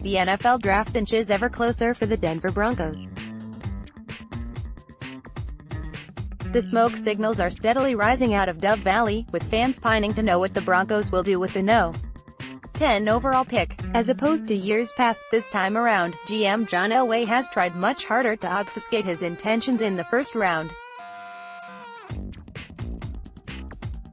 The NFL draft inches ever closer for the Denver Broncos. The smoke signals are steadily rising out of Dove Valley, with fans pining to know what the Broncos will do with the No. 10 overall pick. As opposed to years past, this time around, GM John Elway has tried much harder to obfuscate his intentions in the first round.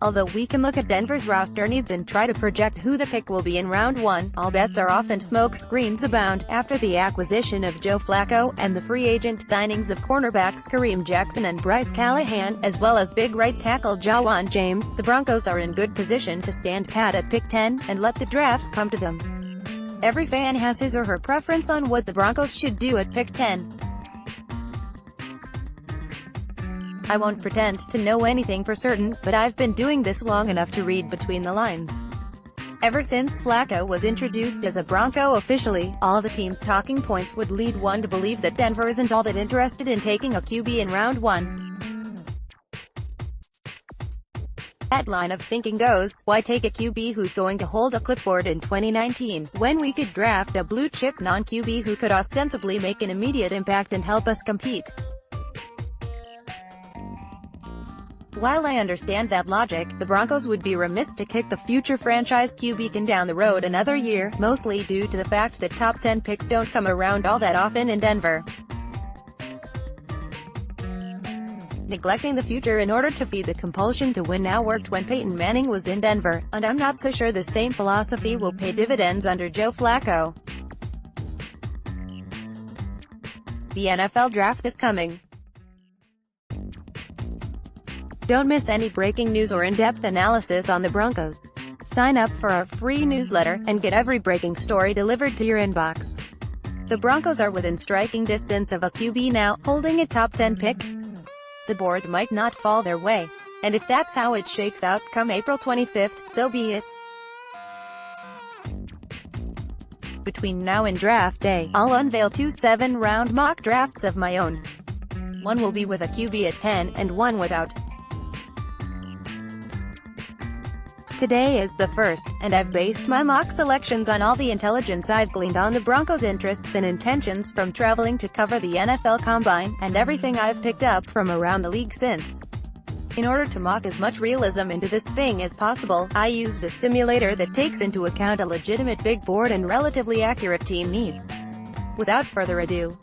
Although we can look at Denver's roster needs and try to project who the pick will be in round 1, all bets are off and smoke screens abound. After the acquisition of Joe Flacco, and the free agent signings of cornerbacks Kareem Jackson and Bryce Callahan, as well as big right tackle Jawan James, the Broncos are in good position to stand pat at pick 10, and let the draft come to them. Every fan has his or her preference on what the Broncos should do at pick 10. I won't pretend to know anything for certain, but I've been doing this long enough to read between the lines. Ever since Flacco was introduced as a Bronco officially, all the team's talking points would lead one to believe that Denver isn't all that interested in taking a QB in round 1. That line of thinking goes, why take a QB who's going to hold a clipboard in 2019, when we could draft a blue-chip non-QB who could ostensibly make an immediate impact and help us compete? While I understand that logic, the Broncos would be remiss to kick the future franchise QB can down the road another year, mostly due to the fact that top 10 picks don't come around all that often in Denver. Neglecting the future in order to feed the compulsion to win now worked when Peyton Manning was in Denver, and I'm not so sure the same philosophy will pay dividends under Joe Flacco. The NFL draft is coming. Don't miss any breaking news or in-depth analysis on the Broncos. Sign up for our free newsletter, and get every breaking story delivered to your inbox. The Broncos are within striking distance of a QB now, holding a top 10 pick. The board might not fall their way. And if that's how it shakes out come April 25th, so be it. Between now and draft day, I'll unveil 2 7-round mock drafts of my own. One will be with a QB at 10, and one without. Today is the first, and I've based my mock selections on all the intelligence I've gleaned on the Broncos' interests and intentions from traveling to cover the NFL Combine, and everything I've picked up from around the league since. In order to mock as much realism into this thing as possible, I used a simulator that takes into account a legitimate big board and relatively accurate team needs. Without further ado,